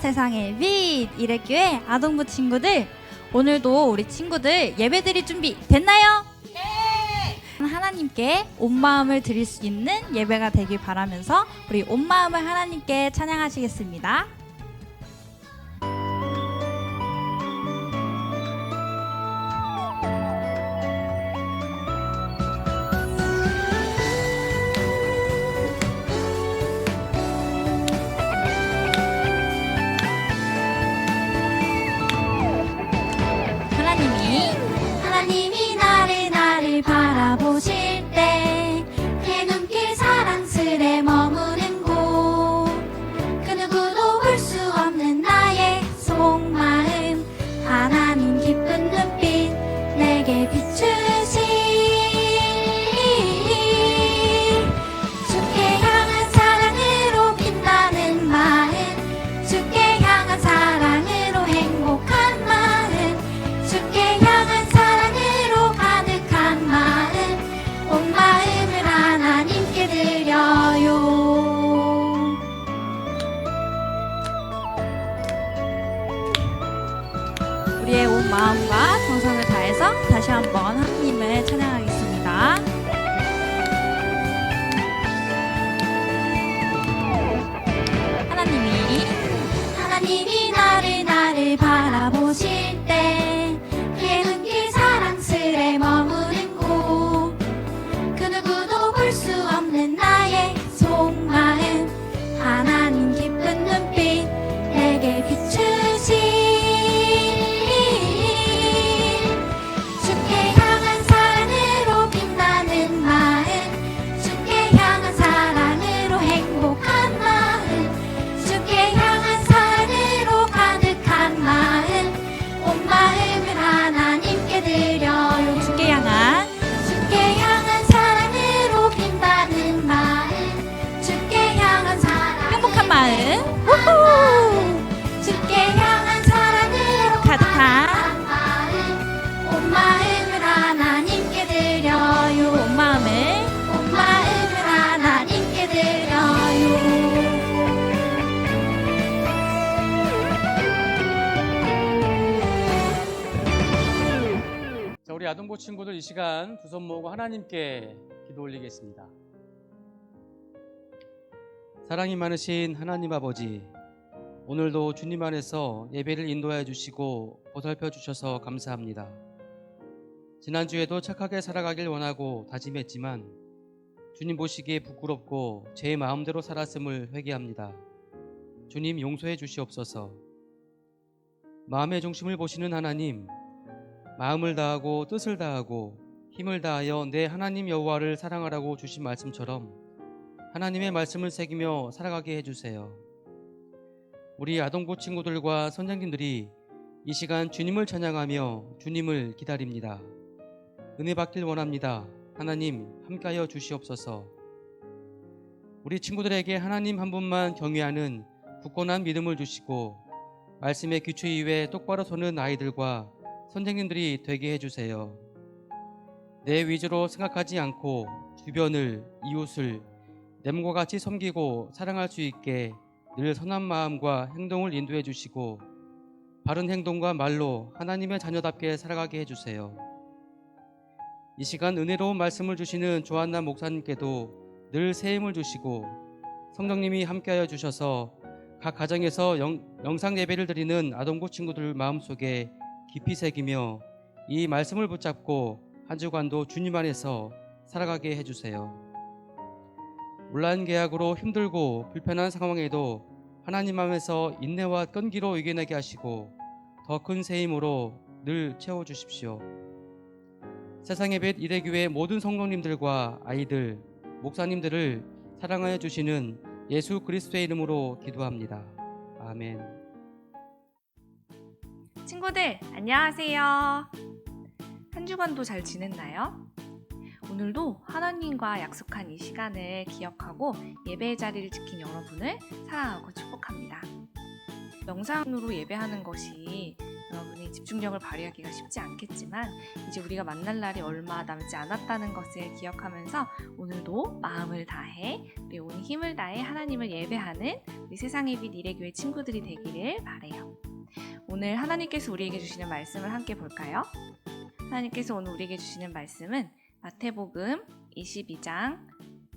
세상의 빛 이래교회 아동부 친구들, 오늘도 우리 친구들 예배드릴 준비 됐나요? 네! 하나님께 온 마음을 드릴 수 있는 예배가 되길 바라면서 우리 온 마음을 하나님께 찬양하시겠습니다. 하나님이 나를 바라보실 때 그 눈길 사랑스레 머무는 곳, 그 누구도 볼 수 없는 나의 속마음, 하나님 기쁜 눈빛 내게 비추시. 주께 향한 사랑으로 빛나는 마음, 주께 향한 사랑으로 행복한 마음, 주께 향한 사랑으로 가득한 마음, 온 마음을 하나님께 드려요. 우리의 온 마음과 정성을 다해서 다시 한번 하나님을 찬양하겠습니다. 하나님이 나를 바라보실 때 그 눈길 사랑스레 머무는 곳, 그 누구도 볼 수 없는 나의 속마음, 하나님 기쁜 눈빛 내게 비추시. 주께 향한 사랑으로 빛나는 마음, 주께 향한 사랑으로 행복한 마음, 주께 향한 사랑으로 가득한 마음, 온 마음을 하나님께 드려요. 주께 향한 사랑으로 빛나는 마음, 주께 향한 사랑 행복한 마음, 주께 향한 사랑으로 가득한 마음, 온 마음을 하나님께 드려요. 온 마음을 하나님께 드려요. 자, 우리 아동부 친구들 이 시간 두 손 모으고 하나님께 기도 올리겠습니다. 사랑이 많으신 하나님 아버지, 오늘도 주님 안에서 예배를 인도하여 주시고 보살펴 주셔서 감사합니다. 지난주에도 착하게 살아가길 원하고 다짐했지만 주님 보시기에 부끄럽고 제 마음대로 살았음을 회개합니다. 주님 용서해 주시옵소서. 마음의 중심을 보시는 하나님, 마음을 다하고 뜻을 다하고 힘을 다하여 내 하나님 여호와를 사랑하라고 주신 말씀처럼 하나님의 말씀을 새기며 살아가게 해주세요. 우리 아동부 친구들과 선생님들이 이 시간 주님을 찬양하며 주님을 기다립니다. 은혜 받길 원합니다. 하나님 함께하여 주시옵소서. 우리 친구들에게 하나님 한 분만 경외하는 굳건한 믿음을 주시고 말씀의 귀추 위에 똑바로 서는 아이들과 선생님들이 되게 해주세요. 내 위주로 생각하지 않고 주변을, 이웃을 내 몸과 같이 섬기고 사랑할 수 있게 늘 선한 마음과 행동을 인도해 주시고 바른 행동과 말로 하나님의 자녀답게 살아가게 해주세요. 이 시간 은혜로운 말씀을 주시는 조한나 목사님께도 늘 새 힘을 주시고 성령님이 함께하여 주셔서 각 가정에서 영상 예배를 드리는 아동부 친구들 마음속에 깊이 새기며 이 말씀을 붙잡고 한 주간도 주님 안에서 살아가게 해주세요. 온라인 계약으로 힘들고 불편한 상황에도 하나님 안에서 인내와 끈기로 이겨내게 하시고 더 큰 새 힘으로 늘 채워주십시오. 세상의 빛 이래교회 모든 성도님들과 아이들, 목사님들을 사랑하여 주시는 예수 그리스도의 이름으로 기도합니다. 아멘. 친구들 안녕하세요. 한 주간도 잘 지냈나요? 오늘도 하나님과 약속한 이 시간을 기억하고 예배의 자리를 지킨 여러분을 사랑하고 축복합니다. 영상으로 예배하는 것이 여러분이 집중력을 발휘하기가 쉽지 않겠지만 이제 우리가 만날 날이 얼마 남지 않았다는 것을 기억하면서 오늘도 마음을 다해 우리 온 힘을 다해 하나님을 예배하는 우리 세상의 빛 이레교회 친구들이 되기를 바라요. 오늘 하나님께서 우리에게 주시는 말씀을 함께 볼까요? 하나님께서 오늘 우리에게 주시는 말씀은 마태복음 22장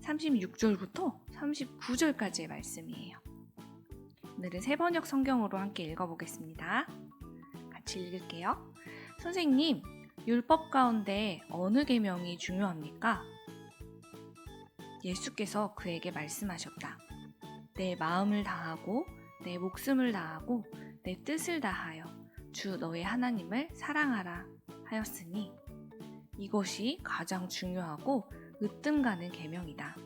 36절부터 39절까지의 말씀이에요. 오늘은 세번역 성경으로 함께 읽어보겠습니다. 같이 읽을게요. 선생님, 율법 가운데 어느 계명이 중요합니까? 예수께서 그에게 말씀하셨다. 내 마음을 다하고 내 목숨을 다하고 내 뜻을 다하여 주 너의 하나님을 사랑하라 하였으니 이것이 가장 중요하고 으뜸 가는 계명이다.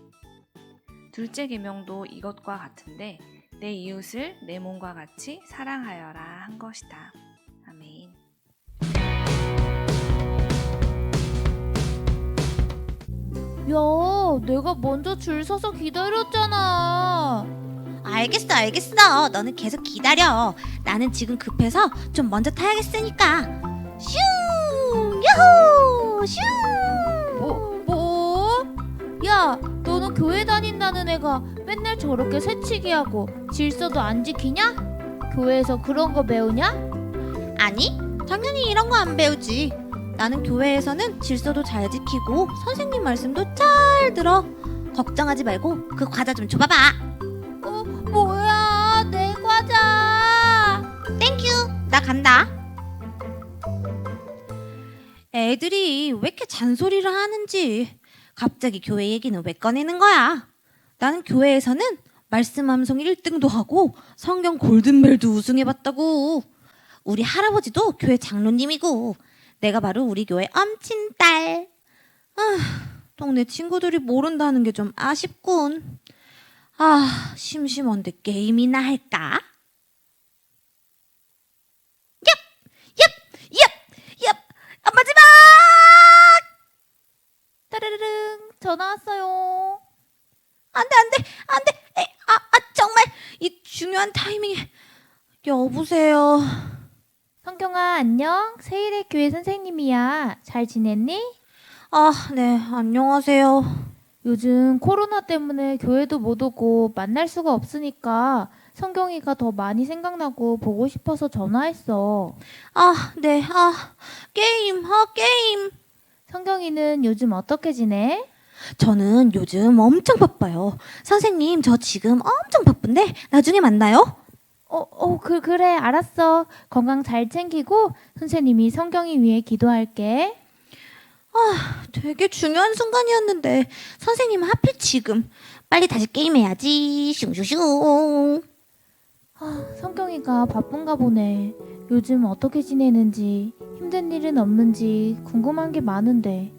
둘째 계명도 이것과 같은데 내 이웃을 내 몸과 같이 사랑하여라 한 것이다. 아멘. 야, 내가 먼저 줄 서서 기다렸잖아. 알겠어. 너는 계속 기다려. 나는 지금 급해서 좀 먼저 타야겠으니까. 슝! 야호! 슝! 뭐? 야, 너는 교회 다닌다는 애가 맨날 저렇게 새치기 하고 질서도 안 지키냐? 교회에서 그런 거 배우냐? 아니, 당연히 이런 거 안 배우지. 나는 교회에서는 질서도 잘 지키고 선생님 말씀도 잘 들어. 걱정하지 말고 그 과자 좀 줘봐봐. 뭐야, 내 과자. 땡큐. 나 간다. 애들이 왜 이렇게 잔소리를 하는지. 갑자기 교회 얘기는 왜 꺼내는 거야? 나는 교회에서는 말씀 암송 1등도 하고 성경 골든벨도 우승해봤다고. 우리 할아버지도 교회 장로님이고 내가 바로 우리 교회 엄친딸. 동네 친구들이 모른다는 게 좀 아쉽군. 심심한데 게임이나 할까? 얍! 마지막! 따르르릉, 전화 왔어요. 안 돼. 정말 이 중요한 타이밍에. 여보세요. 성경아, 안녕. 세일의 교회 선생님이야. 잘 지냈니? 네, 안녕하세요. 요즘 코로나 때문에 교회도 못 오고 만날 수가 없으니까 성경이가 더 많이 생각나고 보고 싶어서 전화했어. 네, 게임. 성경이는 요즘 어떻게 지내? 저는 요즘 엄청 바빠요. 선생님, 저 지금 엄청 바쁜데 나중에 만나요. 그래, 알았어. 건강 잘 챙기고 선생님이 성경이 위해 기도할게. 되게 중요한 순간이었는데 선생님은 하필 지금. 빨리 다시 게임해야지. 슝슝슝. 성경이가 바쁜가 보네. 요즘 어떻게 지내는지, 힘든 일은 없는지 궁금한 게 많은데.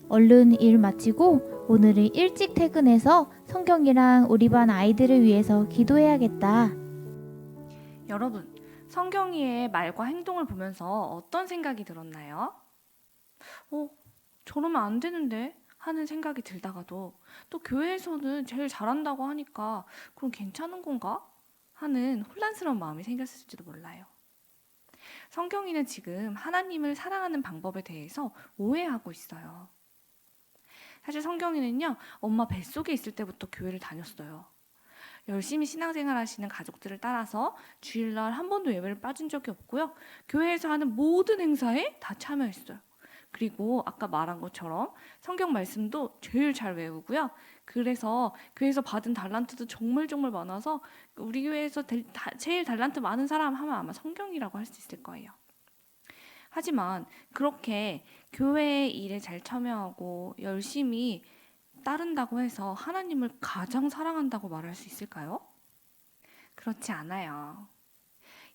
얼른 일 마치고 오늘은 일찍 퇴근해서 성경이랑 우리 반 아이들을 위해서 기도해야겠다. 여러분, 성경이의 말과 행동을 보면서 어떤 생각이 들었나요? 저러면 안 되는데 하는 생각이 들다가도 또 교회에서는 제일 잘한다고 하니까 그럼 괜찮은 건가? 하는 혼란스러운 마음이 생겼을지도 몰라요. 성경이는 지금 하나님을 사랑하는 방법에 대해서 오해하고 있어요. 사실 성경이는요, 엄마 뱃속에 있을 때부터 교회를 다녔어요. 열심히 신앙생활 하시는 가족들을 따라서 주일날 한 번도 예배를 빠진 적이 없고요. 교회에서 하는 모든 행사에 다 참여했어요. 그리고 아까 말한 것처럼 성경 말씀도 제일 잘 외우고요. 그래서 교회에서 받은 달란트도 정말 많아서 우리 교회에서 제일 달란트 많은 사람 하면 아마 성경이라고 할 수 있을 거예요. 하지만 그렇게 교회의 일에 잘 참여하고 열심히 따른다고 해서 하나님을 가장 사랑한다고 말할 수 있을까요? 그렇지 않아요.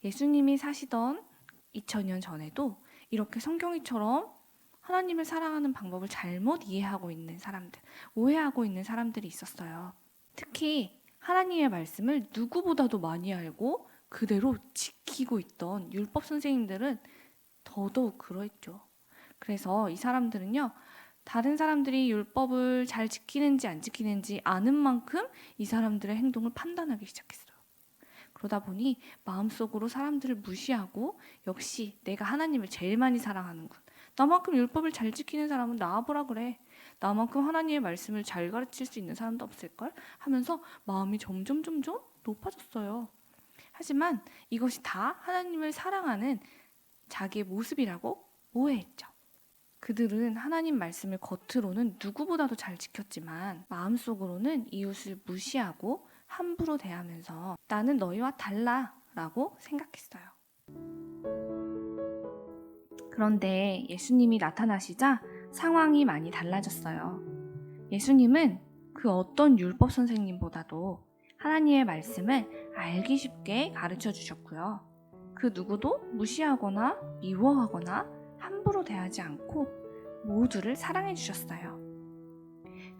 예수님이 사시던 2000년 전에도 이렇게 성경이처럼 하나님을 사랑하는 방법을 잘못 이해하고 있는 사람들, 오해하고 있는 사람들이 있었어요. 특히 하나님의 말씀을 누구보다도 많이 알고 그대로 지키고 있던 율법 선생님들은 더더욱 그러했죠. 그래서 이 사람들은요, 다른 사람들이 율법을 잘 지키는지 안 지키는지 아는 만큼 이 사람들의 행동을 판단하기 시작했어요. 그러다 보니 마음속으로 사람들을 무시하고 역시 내가 하나님을 제일 많이 사랑하는군. 나만큼 율법을 잘 지키는 사람은 나와보라 그래. 나만큼 하나님의 말씀을 잘 가르칠 수 있는 사람도 없을걸? 하면서 마음이 점점 높아졌어요. 하지만 이것이 다 하나님을 사랑하는 자기의 모습이라고 오해했죠. 그들은 하나님 말씀을 겉으로는 누구보다도 잘 지켰지만 마음속으로는 이웃을 무시하고 함부로 대하면서 나는 너희와 달라 라고 생각했어요. 그런데 예수님이 나타나시자 상황이 많이 달라졌어요. 예수님은 그 어떤 율법 선생님보다도 하나님의 말씀을 알기 쉽게 가르쳐 주셨고요. 그 누구도 무시하거나 미워하거나 함부로 대하지 않고 모두를 사랑해 주셨어요.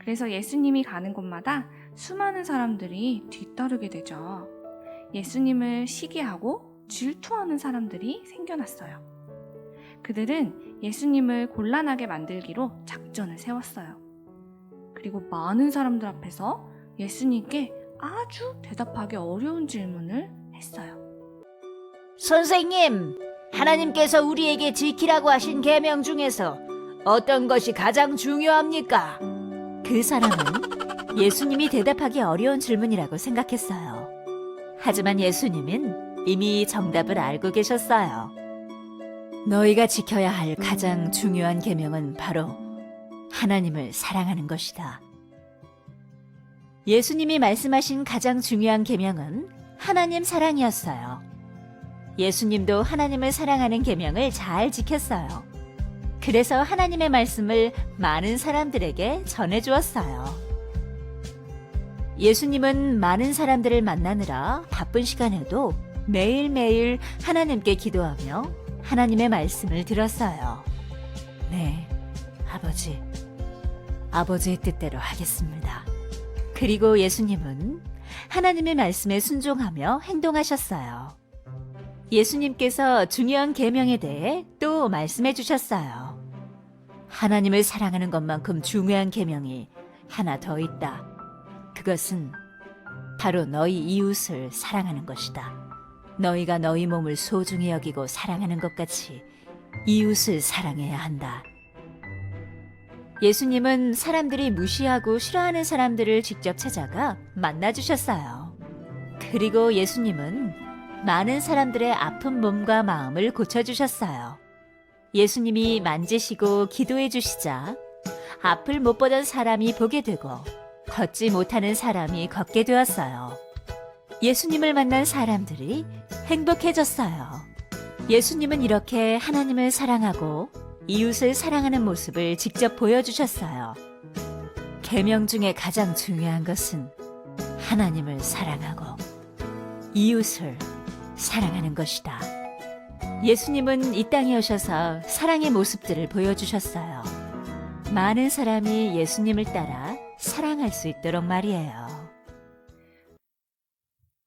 그래서 예수님이 가는 곳마다 수많은 사람들이 뒤따르게 되죠. 예수님을 시기하고 질투하는 사람들이 생겨났어요. 그들은 예수님을 곤란하게 만들기로 작전을 세웠어요. 그리고 많은 사람들 앞에서 예수님께 아주 대답하기 어려운 질문을 했어요. 선생님, 하나님께서 우리에게 지키라고 하신 계명 중에서 어떤 것이 가장 중요합니까? 그 사람은 예수님이 대답하기 어려운 질문이라고 생각했어요. 하지만 예수님은 이미 정답을 알고 계셨어요. 너희가 지켜야 할 가장 중요한 계명은 바로 하나님을 사랑하는 것이다. 예수님이 말씀하신 가장 중요한 계명은 하나님 사랑이었어요. 예수님도 하나님을 사랑하는 계명을 잘 지켰어요. 그래서 하나님의 말씀을 많은 사람들에게 전해주었어요. 예수님은 많은 사람들을 만나느라 바쁜 시간에도 매일매일 하나님께 기도하며 하나님의 말씀을 들었어요. 네, 아버지. 아버지의 뜻대로 하겠습니다. 그리고 예수님은 하나님의 말씀에 순종하며 행동하셨어요. 예수님께서 중요한 계명에 대해 또 말씀해 주셨어요. 하나님을 사랑하는 것만큼 중요한 계명이 하나 더 있다. 그것은 바로 너희 이웃을 사랑하는 것이다. 너희가 너희 몸을 소중히 여기고 사랑하는 것 같이 이웃을 사랑해야 한다. 예수님은 사람들이 무시하고 싫어하는 사람들을 직접 찾아가 만나주셨어요. 그리고 예수님은 많은 사람들의 아픈 몸과 마음을 고쳐주셨어요. 예수님이 만지시고 기도해 주시자 앞을 못 보던 사람이 보게 되고 걷지 못하는 사람이 걷게 되었어요. 예수님을 만난 사람들이 행복해졌어요. 예수님은 이렇게 하나님을 사랑하고 이웃을 사랑하는 모습을 직접 보여주셨어요. 계명 중에 가장 중요한 것은 하나님을 사랑하고 이웃을 사랑하는 것이다. 예수님은 이 땅에 오셔서 사랑의 모습들을 보여주셨어요. 많은 사람이 예수님을 따라 사랑할 수 있도록 말이에요.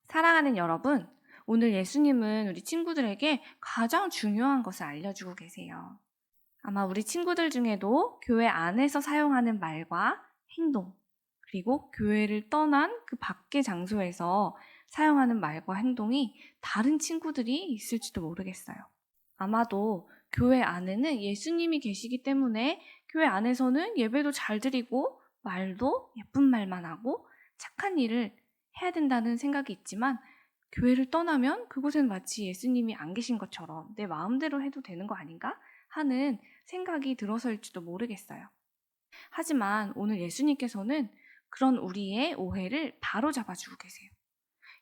사랑하는 여러분, 오늘 예수님은 우리 친구들에게 가장 중요한 것을 알려주고 계세요. 아마 우리 친구들 중에도 교회 안에서 사용하는 말과 행동, 그리고 교회를 떠난 그 밖의 장소에서 사용하는 말과 행동이 다른 친구들이 있을지도 모르겠어요. 아마도 교회 안에는 예수님이 계시기 때문에 교회 안에서는 예배도 잘 드리고 말도 예쁜 말만 하고 착한 일을 해야 된다는 생각이 있지만 교회를 떠나면 그곳엔 마치 예수님이 안 계신 것처럼 내 마음대로 해도 되는 거 아닌가 하는 생각이 들어서일지도 모르겠어요. 하지만 오늘 예수님께서는 그런 우리의 오해를 바로잡아주고 계세요.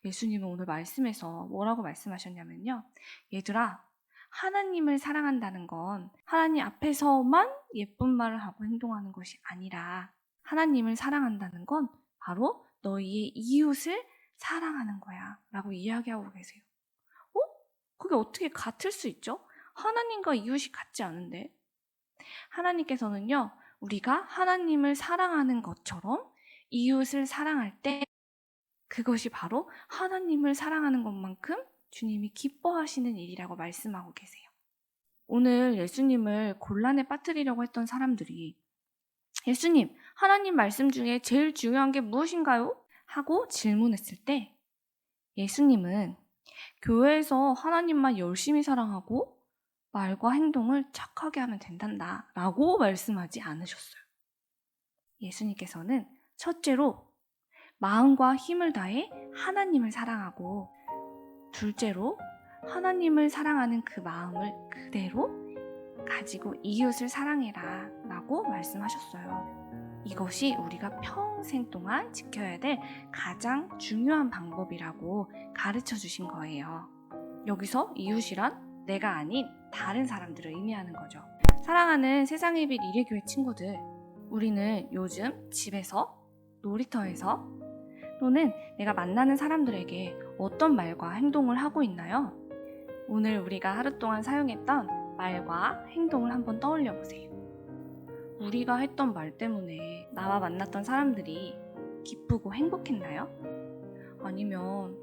예수님은 오늘 말씀에서 뭐라고 말씀하셨냐면요. 얘들아, 하나님을 사랑한다는 건 하나님 앞에서만 예쁜 말을 하고 행동하는 것이 아니라 하나님을 사랑한다는 건 바로 너희의 이웃을 사랑하는 거야 라고 이야기하고 계세요. 그게 어떻게 같을 수 있죠? 하나님과 이웃이 같지 않은데. 하나님께서는요, 우리가 하나님을 사랑하는 것처럼 이웃을 사랑할 때 그것이 바로 하나님을 사랑하는 것만큼 주님이 기뻐하시는 일이라고 말씀하고 계세요. 오늘 예수님을 곤란에 빠뜨리려고 했던 사람들이 예수님, 하나님 말씀 중에 제일 중요한 게 무엇인가요? 하고 질문했을 때 예수님은 교회에서 하나님만 열심히 사랑하고 말과 행동을 착하게 하면 된단다 라고 말씀하지 않으셨어요. 예수님께서는 첫째로 마음과 힘을 다해 하나님을 사랑하고, 둘째로 하나님을 사랑하는 그 마음을 그대로 가지고 이웃을 사랑해라 라고 말씀하셨어요. 이것이 우리가 평생 동안 지켜야 될 가장 중요한 방법이라고 가르쳐 주신 거예요. 여기서 이웃이란 내가 아닌 다른 사람들을 의미하는 거죠. 사랑하는 세상의 빛 이래교회 친구들, 우리는 요즘 집에서, 놀이터에서, 또는 내가 만나는 사람들에게 어떤 말과 행동을 하고 있나요? 오늘 우리가 하루 동안 사용했던 말과 행동을 한번 떠올려 보세요. 우리가 했던 말 때문에 나와 만났던 사람들이 기쁘고 행복했나요? 아니면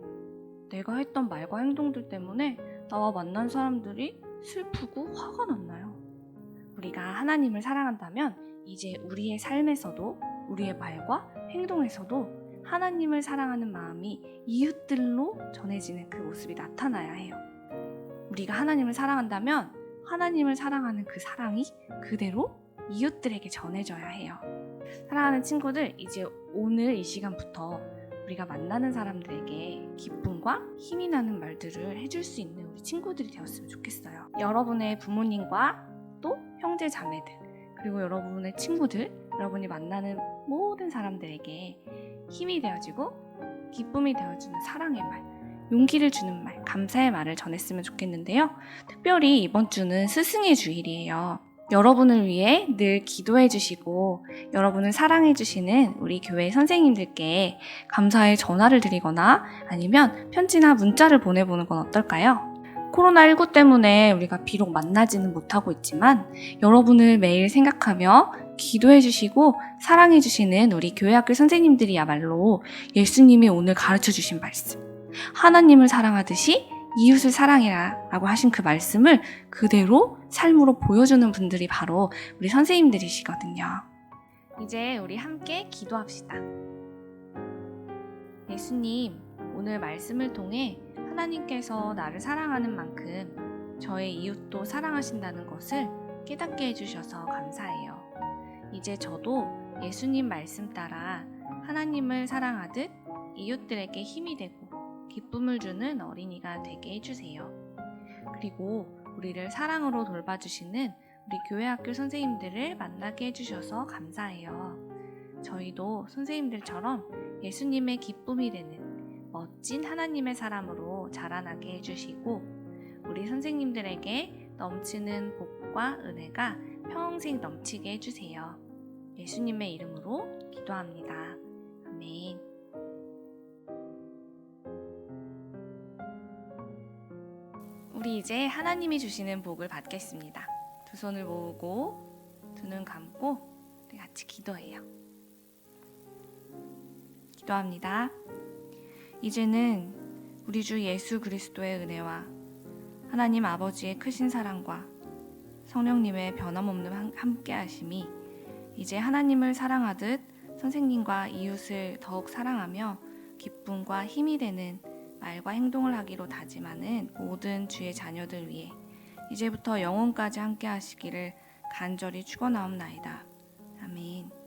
내가 했던 말과 행동들 때문에 나와 만난 사람들이 슬프고 화가 났나요? 우리가 하나님을 사랑한다면 이제 우리의 삶에서도, 우리의 말과 행동에서도 하나님을 사랑하는 마음이 이웃들로 전해지는 그 모습이 나타나야 해요. 우리가 하나님을 사랑한다면 하나님을 사랑하는 그 사랑이 그대로 이웃들에게 전해져야 해요. 사랑하는 친구들, 이제 오늘 이 시간부터 우리가 만나는 사람들에게 기쁨과 힘이 나는 말들을 해줄 수 있는 우리 친구들이 되었으면 좋겠어요. 여러분의 부모님과 또 형제 자매들, 그리고 여러분의 친구들, 여러분이 만나는 모든 사람들에게 힘이 되어지고 기쁨이 되어주는 사랑의 말, 용기를 주는 말, 감사의 말을 전했으면 좋겠는데요. 특별히 이번 주는 스승의 주일이에요. 여러분을 위해 늘 기도해 주시고 여러분을 사랑해 주시는 우리 교회 선생님들께 감사의 전화를 드리거나 아니면 편지나 문자를 보내보는 건 어떨까요? 코로나19 때문에 우리가 비록 만나지는 못하고 있지만 여러분을 매일 생각하며 기도해 주시고 사랑해 주시는 우리 교회 학교 선생님들이야말로 예수님이 오늘 가르쳐 주신 말씀, 하나님을 사랑하듯이 이웃을 사랑해라 라고 하신 그 말씀을 그대로 삶으로 보여주는 분들이 바로 우리 선생님들이시거든요. 이제 우리 함께 기도합시다. 예수님, 오늘 말씀을 통해 하나님께서 나를 사랑하는 만큼 저의 이웃도 사랑하신다는 것을 깨닫게 해주셔서 감사해요. 이제 저도 예수님 말씀 따라 하나님을 사랑하듯 이웃들에게 힘이 되고 기쁨을 주는 어린이가 되게 해주세요. 그리고 우리를 사랑으로 돌봐주시는 우리 교회 학교 선생님들을 만나게 해주셔서 감사해요. 저희도 선생님들처럼 예수님의 기쁨이 되는 멋진 하나님의 사람으로 자라나게 해주시고 우리 선생님들에게 넘치는 복과 은혜가 평생 넘치게 해주세요. 예수님의 이름으로 기도합니다. 아멘. 우리 이제 하나님이 주시는 복을 받겠습니다. 두 손을 모으고 두 눈 감고 우리 같이 기도해요. 기도합니다. 이제는 우리 주 예수 그리스도의 은혜와 하나님 아버지의 크신 사랑과 성령님의 변함없는 함께하심이 이제 하나님을 사랑하듯 선생님과 이웃을 더욱 사랑하며 기쁨과 힘이 되는 말과 행동을 하기로 다짐하는 모든 주의 자녀들 위해 이제부터 영원까지 함께 하시기를 간절히 축원하옵나이다. 아멘.